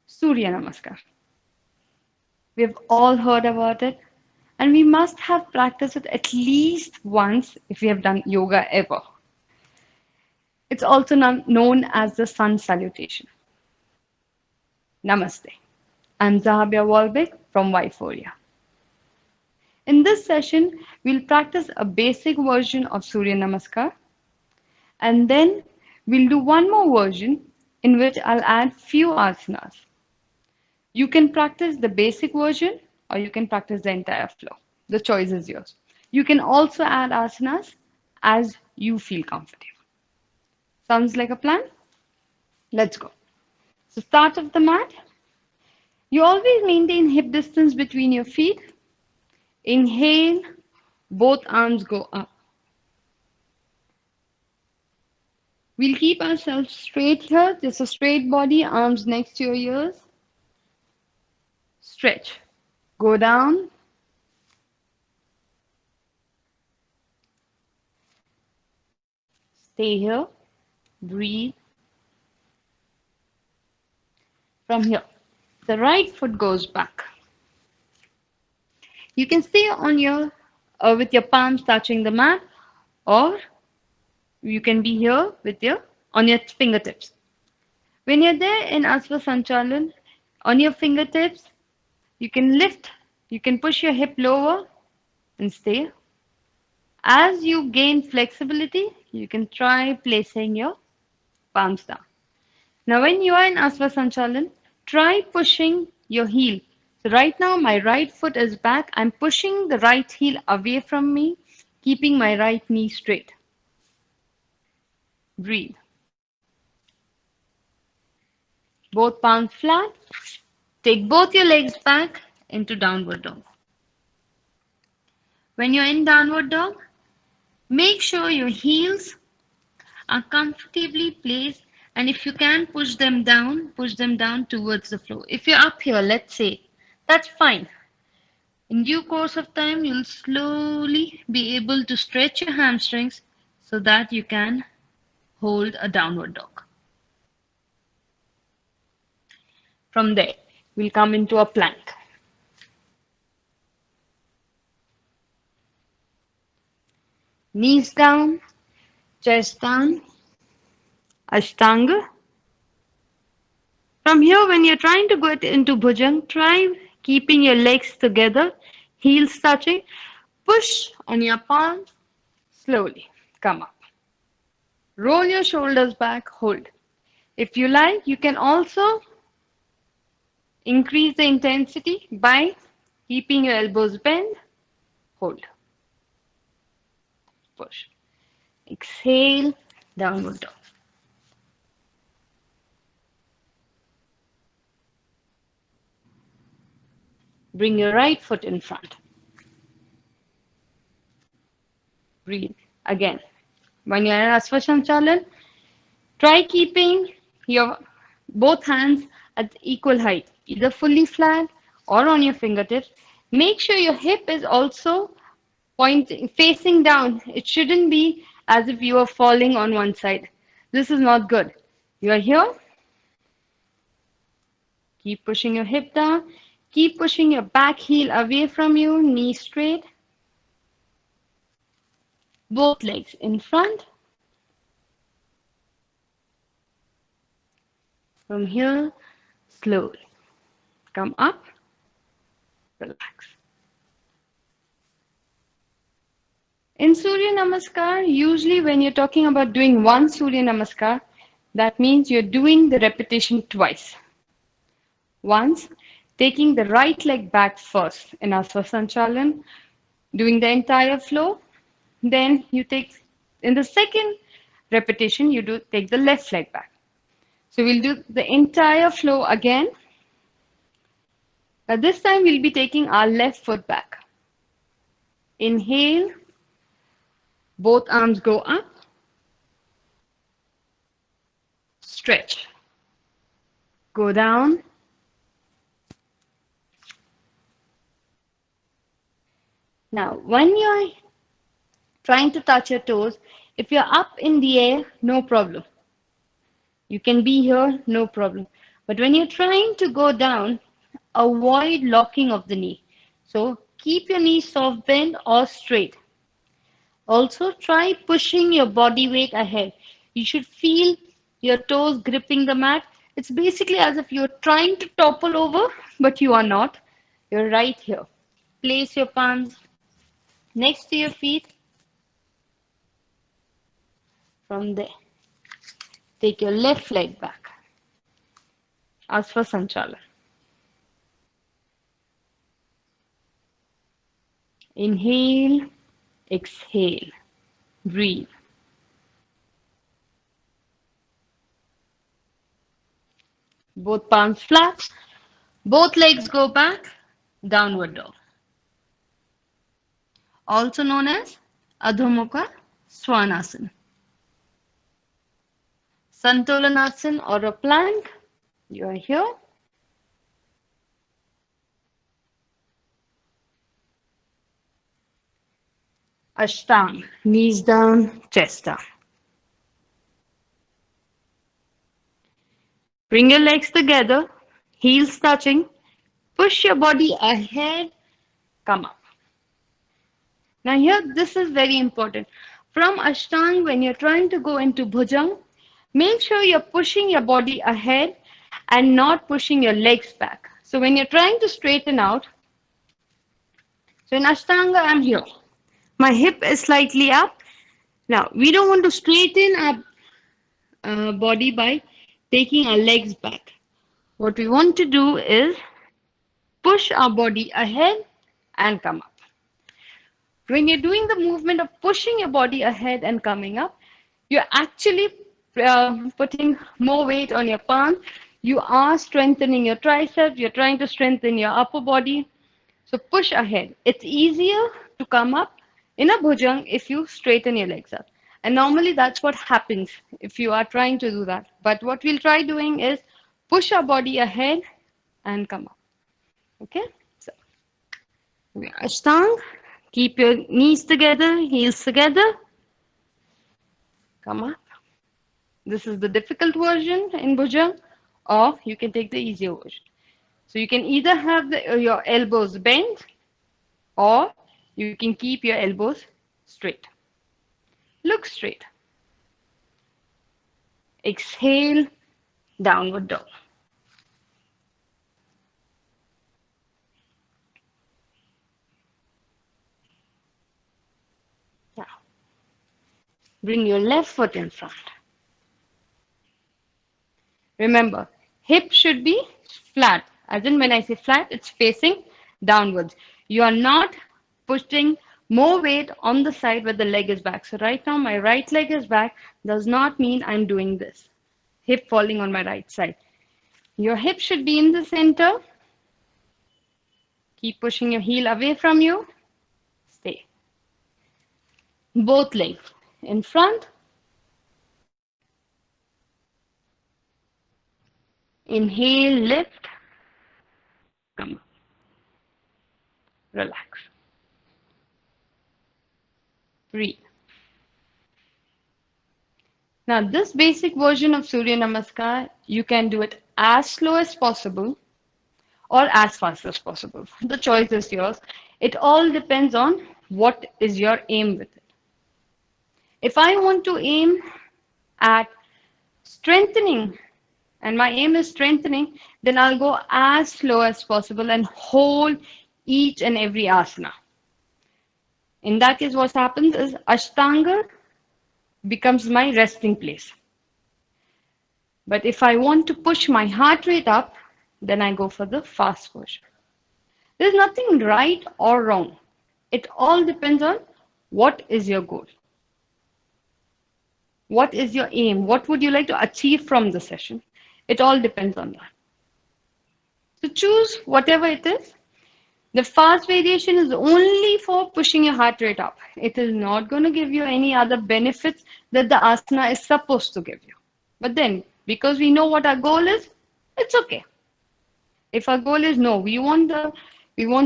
Surya Namaskar. We've all heard about it, and we must have practiced it at least once if we have done yoga ever. It's also known as the sun salutation. Namaste. I'm Zahabia Walbeck from Yphoria. In this session, we'll practice a basic version of Surya Namaskar, and then we'll do one more version in which I'll add few asanas. You can practice the basic version or you can practice the entire flow. The choice is yours. You can also add asanas as you feel comfortable. Sounds like a plan? Let's go. So start of the mat. You always maintain hip distance between your feet. Inhale, both arms go up. We'll keep ourselves straight here. Just a straight body, arms next to your ears. Stretch. Go down. Stay here. Breathe. From here, the right foot goes back. You can stay on your with your palms touching the mat, or you can be here with your on your fingertips. When you're there in Asva Sanchalan, on your fingertips, you can lift, you can push your hip lower and stay. As you gain flexibility, you can try placing your palms down. Now, when you are in Asva Sanchalan, try pushing your heel. So right now, my right foot is back. I'm pushing the right heel away from me, keeping my right knee straight. Breathe. Both palms flat. Take both your legs back into downward dog. When you're in downward dog, make sure your heels are comfortably placed, and if you can push them down towards the floor. If you're up here, let's say, that's fine. In due course of time, you'll slowly be able to stretch your hamstrings so that you can hold a downward dog. From there, we'll come into a plank. Knees down, chest down, Ashtanga. From here, when you're trying to get into Bhujang, try keeping your legs together, heels touching. Push on your palms, slowly come up. Roll your shoulders back, hold. If you like, you can also increase the intensity by keeping your elbows bent, hold, push. Exhale, downward dog. Bring your right foot in front. Breathe. Again, when you're in Asvasanchalan, try keeping your both hands at equal height, either fully flat or on your fingertips. Make sure your hip is also pointing, facing down. It shouldn't be as if you are falling on one side. This is not good. You are here. Keep pushing your hip down. Keep pushing your back heel away from you, knee straight. Both legs in front. From here, slowly come up, relax. In Surya Namaskar, usually when you're talking about doing one Surya Namaskar, that means you're doing the repetition twice. Once, taking the right leg back first in Asvasanchalan, doing the entire flow. Then you take, in the second repetition, you take the left leg back. So we'll do the entire flow again. Now this time we'll be taking our left foot back. Inhale, both arms go up. Stretch. Go down. Now, when you're trying to touch your toes, if you're up in the air, no problem. You can be here, no problem. But when you're trying to go down, avoid locking of the knee. So keep your knee soft bent or straight. Also, try pushing your body weight ahead. You should feel your toes gripping the mat. It's basically as if you're trying to topple over, but you are not. You're right here. Place your palms next to your feet. From there, take your left leg back. As for Sanchalan. Inhale, exhale, breathe. Both palms flat, both legs go back, downward dog. Also known as Adho Mukha Svanasana. Santolanasana or a plank. You are here. Ashtang, knees down, chest down. Bring your legs together, heels touching. Push your body ahead, come up. Now here, this is very important. From Ashtang, when you're trying to go into Bhujang, make sure you're pushing your body ahead and not pushing your legs back. So when you're trying to straighten out, so in Ashtanga, I'm here. My hip is slightly up. Now, we don't want to straighten our body by taking our legs back. What we want to do is push our body ahead and come up. When you're doing the movement of pushing your body ahead and coming up, you're actually putting more weight on your palm. You are strengthening your triceps. You're trying to strengthen your upper body. So push ahead. It's easier to come up in a bhujang if you straighten your legs up. And normally that's what happens if you are trying to do that. But what we'll try doing is push our body ahead and come up. Okay? So, Ashtang, keep your knees together, heels together. Come up. This is the difficult version in bhujang, or you can take the easier version. So you can either have your elbows bent, or you can keep your elbows straight. Look straight. Exhale, downward dog. Now, bring your left foot in front. Remember, hip should be flat. As in when I say flat, it's facing downwards. You are not pushing more weight on the side where the leg is back. So right now my right leg is back does not mean I'm doing this. Hip falling on my right side. Your hip should be in the center. Keep pushing your heel away from you. Stay. Both legs in front. Inhale, lift. Come up. Relax. Breathe. Now, this basic version of Surya Namaskar, you can do it as slow as possible or as fast as possible. The choice is yours. It all depends on what is your aim with it. If I want to aim at strengthening, and my aim is strengthening, then I'll go as slow as possible and hold each and every asana. In that case, what happens is Ashtanga becomes my resting place. But if I want to push my heart rate up, then I go for the fast version. There's nothing right or wrong. It all depends on what is your goal. What is your aim? What would you like to achieve from the session? It all depends on that. So choose whatever it is. The fast variation is only for pushing your heart rate up. It is not going to give you any other benefits that the asana is supposed to give you. But then, because we know what our goal is, it's okay. If our goal is no, we want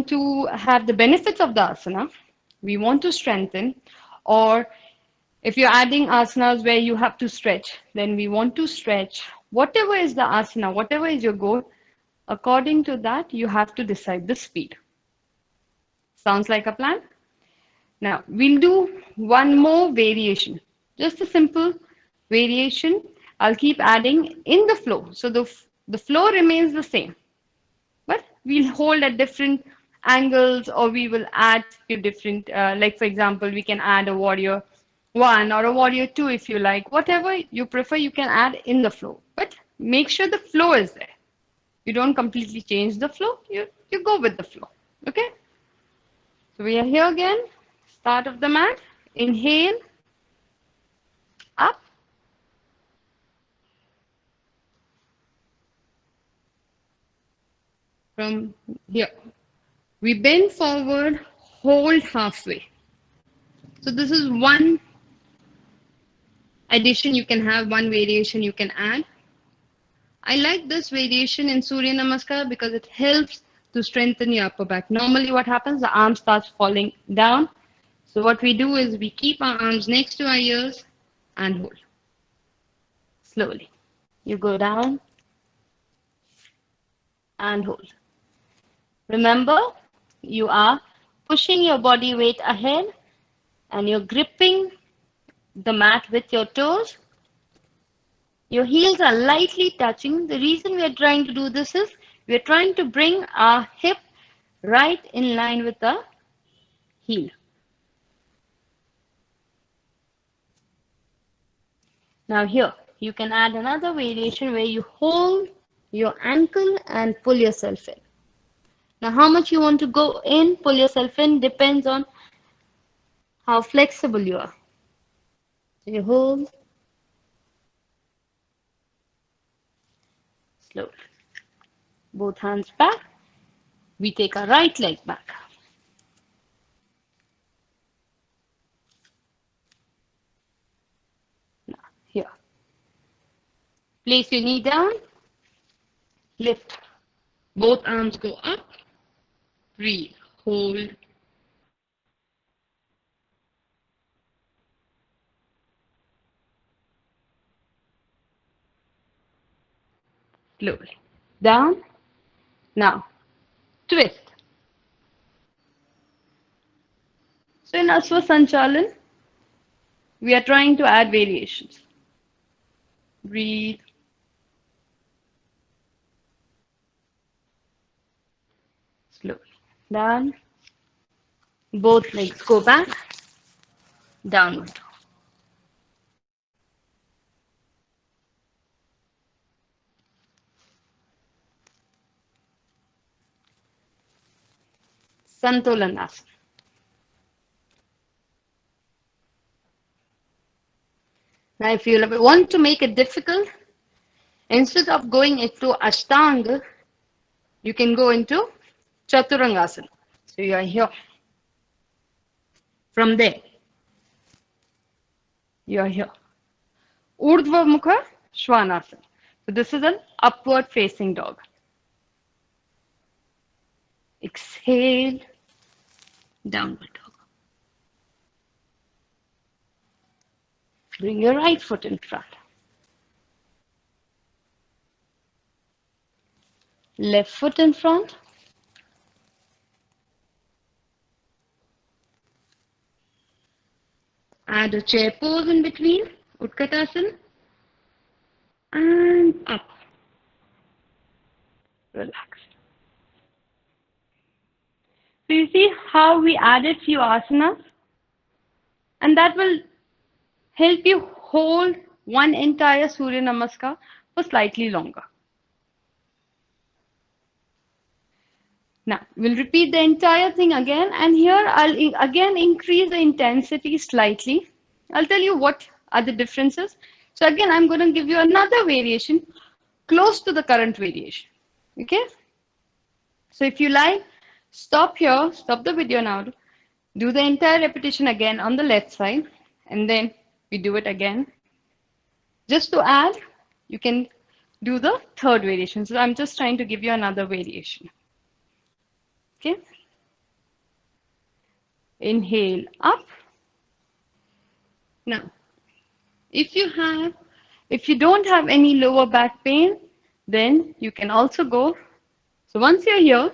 to have the benefits of the asana, we want to strengthen, or if you're adding asanas where you have to stretch, then we want to stretch, whatever is the asana, whatever is your goal, according to that, you have to decide the speed. Sounds like a plan? Now, we'll do one more variation, just a simple variation. I'll keep adding in the flow. So the flow remains the same, but we'll hold at different angles or we will add few different, like for example, we can add a warrior one or a warrior two if you like. Whatever you prefer, you can add in the flow, but make sure the flow is there. You don't completely change the flow, you go with the flow. Okay? So we are here again. Start of the mat. Inhale, up. From here. We bend forward, hold halfway. So this is one addition you can have, one variation you can add. I like this variation in Surya Namaskar because it helps to strengthen your upper back. Normally what happens, the arm starts falling down. So what we do is we keep our arms next to our ears and hold. Slowly. You go down and hold. Remember, you are pushing your body weight ahead and you're gripping the mat with your toes. Your heels are lightly touching. The reason we are trying to do this is we are trying to bring our hip right in line with the heel. Now here, you can add another variation where you hold your ankle and pull yourself in. Now how much you want to go in, pull yourself in, depends on how flexible you are. So you hold slowly. Both hands back. We take our right leg back. Now here. Place your knee down. Lift. Both arms go up. Breathe. Hold. Slowly. Down. Now, twist. So in Aswa Sanchalan, we are trying to add variations. Breathe. Slowly. Down. Both legs go back. Downward. Santolanasana. Now, if you want to make it difficult, instead of going into Ashtanga, you can go into Chaturangasana. So you are here. From there, you are here. Urdhva Mukha Shvanasana. So this is an upward facing dog. Exhale, downward dog. Bring your right foot in front. Left foot in front. Add a chair pose in between, Utkatasana. And up. Relax. So you see how we added few asanas? And that will help you hold one entire Surya Namaskar for slightly longer. Now, we'll repeat the entire thing again, and here I'll again increase the intensity slightly. I'll tell you what are the differences. So again, I'm going to give you another variation close to the current variation. Okay? So if you like, stop here, stop the video now, do the entire repetition again on the left side, and then we do it again. Just to add, you can do the third variation. So I'm just trying to give you another variation. Okay? Inhale up. Now, if you have If you don't have any lower back pain, then you can also go. So once you're here,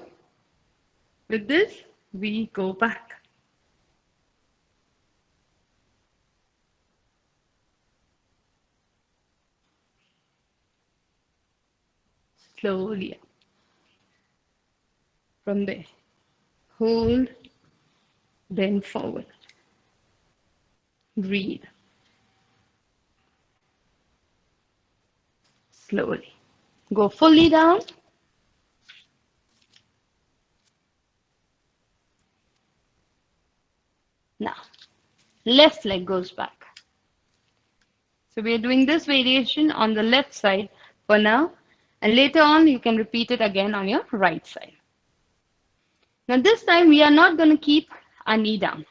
with this, we go back. Slowly up. From there. Hold, bend forward. Breathe. Slowly. Go fully down. Now, left leg goes back. So we are doing this variation on the left side for now, and later on you can repeat it again on your right side. Now this time we are not going to keep our knee down.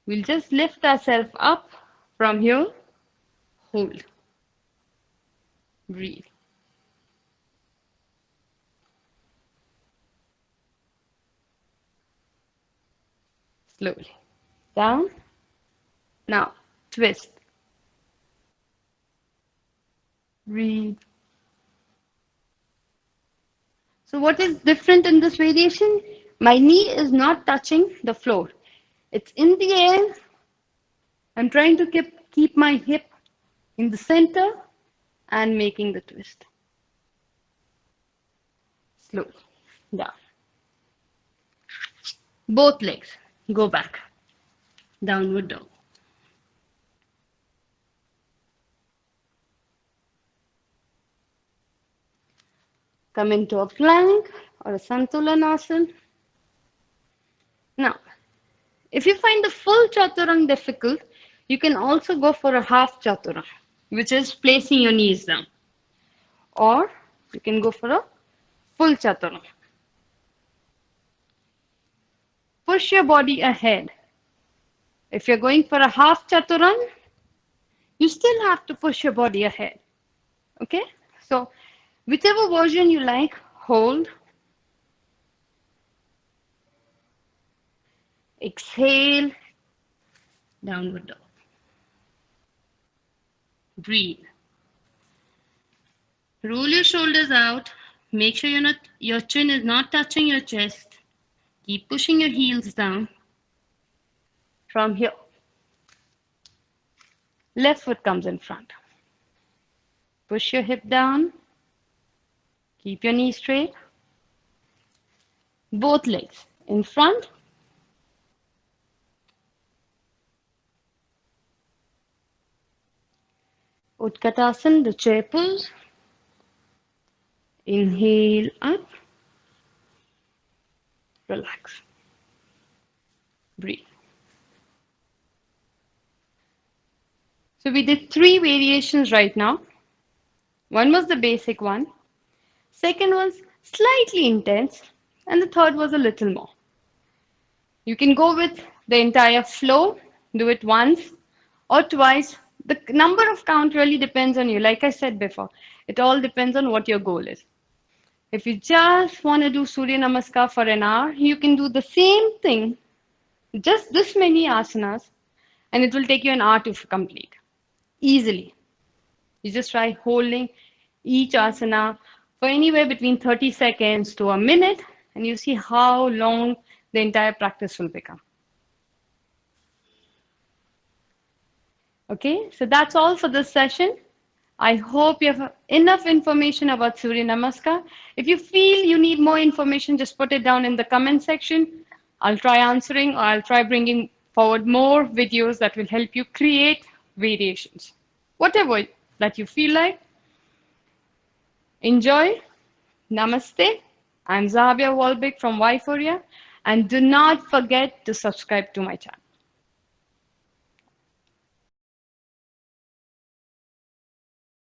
We'll just lift ourselves up from here, hold, breathe. Slowly. Down. Now, twist. Breathe. So what is different in this variation? My knee is not touching the floor. It's in the air. I'm trying to keep my hip in the center and making the twist. Slowly. Down. Both legs go back. Downward dog. Come into a plank or a santulanasana. Now, if you find the full chaturanga difficult, you can also go for a half chaturanga, which is placing your knees down. Or you can go for a full chaturanga. Push your body ahead. If you're going for a half chaturanga, you still have to push your body ahead. Okay? So, whichever version you like, hold. Exhale. Downward dog. Breathe. Roll your shoulders out. Make sure your chin is not touching your chest. Keep pushing your heels down. From here, left foot comes in front. Push your hip down. Keep your knee straight. Both legs in front. Utkatasana, the chair pose. Inhale up. Relax. Breathe. So we did 3 variations right now. One was the basic one. Second was slightly intense. And the third was a little more. You can go with the entire flow, do it once or twice. The number of count really depends on you. Like I said before, it all depends on what your goal is. If you just want to do Surya Namaskar for an hour, you can do the same thing, just this many asanas, and it will take you an hour to complete easily. You just try holding each asana for anywhere between 30 seconds to a minute, and you see how long the entire practice will become. Okay, so that's all for this session. I hope you have enough information about Surya Namaskar. If you feel you need more information, just put it down in the comment section. I'll try answering, or I'll try bringing forward more videos that will help you create variations. Whatever that you feel like. Enjoy. Namaste. I'm Zahabia Walbik from Yphoria. And do not forget to subscribe to my channel.